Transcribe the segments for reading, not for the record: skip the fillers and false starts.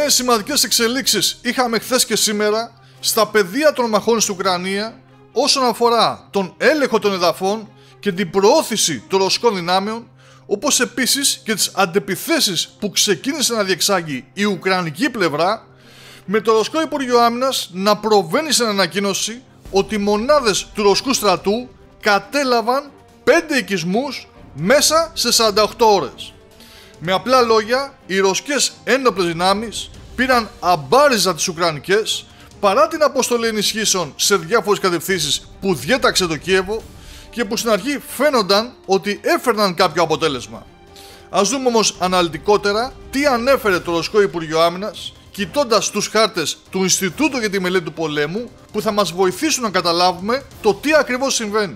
Νέες σημαντικές εξελίξεις είχαμε χθες και σήμερα στα πεδία των μαχών στην Ουκρανία όσον αφορά τον έλεγχο των εδαφών και την προώθηση των ρωσικών δυνάμεων, όπως επίσης και τις αντεπιθέσεις που ξεκίνησε να διεξάγει η Ουκρανική πλευρά, με το Ρωσικό Υπουργείο Άμυνας να προβαίνει σε ανακοίνωση ότι οι μονάδες του Ρωσικού στρατού κατέλαβαν 5 οικισμούς μέσα σε 48 ώρες. Με απλά λόγια, οι ρωσικές ένοπλες δυνάμεις πήραν αμπάριζα τις Ουκρανικές παρά την αποστολή ενισχύσεων σε διάφορες κατευθύνσεις που διέταξε το Κίεβο και που στην αρχή φαίνονταν ότι έφερναν κάποιο αποτέλεσμα. Ας δούμε όμως αναλυτικότερα τι ανέφερε το Ρωσικό Υπουργείο Άμυνας, κοιτώντας τους χάρτες του Ινστιτούτου για τη Μελέτη του Πολέμου, που θα μας βοηθήσουν να καταλάβουμε το τι ακριβώς συμβαίνει.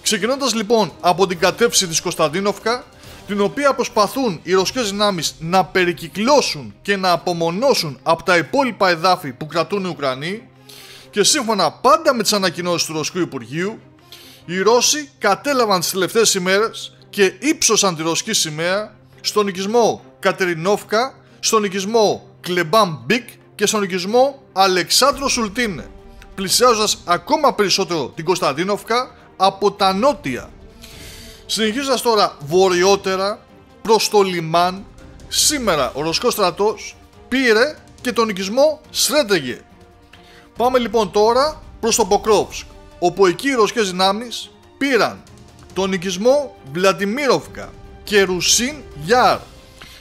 Ξεκινώντας λοιπόν από την κατεύθυνση της Κωνσταντίνοφκα, την οποία προσπαθούν οι ρωσικές δυνάμεις να περικυκλώσουν και να απομονώσουν από τα υπόλοιπα εδάφη που κρατούν οι Ουκρανοί, και σύμφωνα πάντα με τις ανακοινώσεις του Ρωσικού Υπουργείου, οι Ρώσοι κατέλαβαν τις τελευταίες ημέρες και ύψωσαν τη ρωσική σημαία στον οικισμό Κατερινόφκα, στον οικισμό Κλεμπάν-Μπικ και στον οικισμό Αλεξάνδρο Σουλτίνε, πλησιάζοντας ακόμα περισσότερο την Κωνσταντίνοφκα από τα νότια. Συνεχίζοντας τώρα βορειότερα προς το λιμάν, σήμερα ο ρωσικός στρατός πήρε και τον οικισμό Σρέντεγε. Πάμε λοιπόν τώρα προς το Ποκρόβσκ, όπου εκεί οι ρωσικές δυνάμεις πήραν τον οικισμό Βλαντιμίροφκα και Ρουσίν Γιάρ.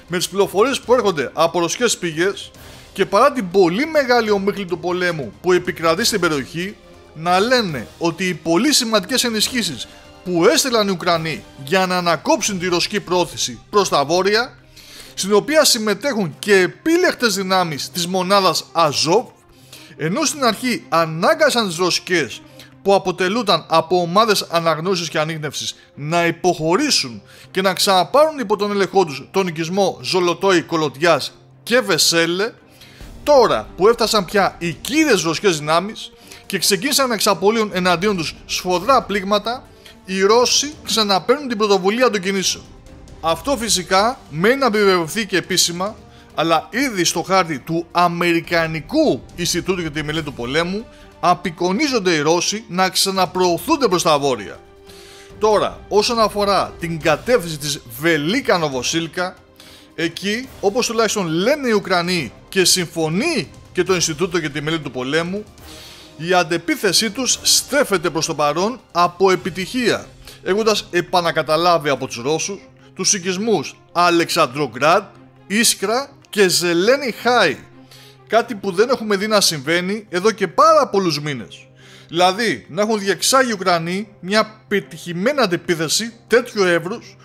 Με τις πληροφορίες που έρχονται από ρωσικές πηγές και παρά την πολύ μεγάλη ομίχλη του πολέμου που επικρατεί στην περιοχή, να λένε ότι οι πολύ σημαντικές ενισχύσεις που έστειλαν οι Ουκρανοί για να ανακόψουν τη ρωσική πρόθεση προς τα βόρεια, στην οποία συμμετέχουν και επίλεκτες δυνάμεις της μονάδας Αζόβ, ενώ στην αρχή ανάγκασαν τις ρωσικές που αποτελούνταν από ομάδες αναγνώσεως και ανίχνευσης να υποχωρήσουν και να ξαναπάρουν υπό τον έλεγχό τους τον οικισμό Ζολοτόι Κολοτιάς και Βεσέλε, τώρα που έφτασαν πια οι κύριες ρωσικές δυνάμεις και ξεκίνησαν να εξαπολύουν εναντίον τους σφοδρά πλήγματα, οι Ρώσοι ξαναπαίρνουν την πρωτοβουλία των κινήσεων. Αυτό φυσικά μένει να επιβεβαιωθεί και επίσημα, αλλά ήδη στο χάρτη του Αμερικανικού Ινστιτούτου για τη Μελέτη του Πολέμου απεικονίζονται οι Ρώσοι να ξαναπροωθούνται προς τα βόρεια. Τώρα, όσον αφορά την κατεύθυνση της Βελίκα Νοβοσίλκα, εκεί, όπως τουλάχιστον λένε οι Ουκρανοί και συμφωνεί και το Ινστιτούτο για τη Μελέτη του Πολέμου, η αντεπίθεσή τους στρέφεται προς το παρόν από επιτυχία, έχοντας επανακαταλάβει από τους Ρώσους τους οικισμούς Αλεξανδρογκράντ, Ίσκρα και Ζελένι Χάι, κάτι που δεν έχουμε δει να συμβαίνει εδώ και πάρα πολλούς μήνες. Δηλαδή να έχουν διεξάγει οι Ουκρανοί μια πετυχημένη αντεπίθεση τέτοιου εύρους,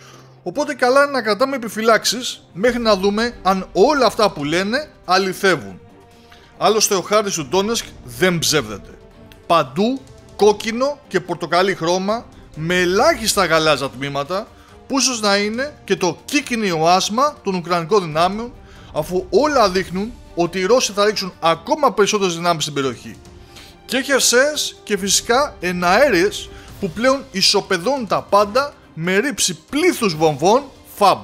οπότε καλά είναι να κρατάμε επιφυλάξεις μέχρι να δούμε αν όλα αυτά που λένε αληθεύουν. Άλλωστε ο χάρτης του Ντόνεσκ δεν ψεύδεται. Παντού κόκκινο και πορτοκαλί χρώμα με ελάχιστα γαλάζια τμήματα, που ίσως να είναι και το κύκνιο άσμα των Ουκρανικών δυνάμεων, αφού όλα δείχνουν ότι οι Ρώσοι θα ρίξουν ακόμα περισσότερες δυνάμεις στην περιοχή. Και χερσαίες και φυσικά εναέριες που πλέον ισοπεδώνουν τα πάντα με ρήψη πλήθους βομβών FAB.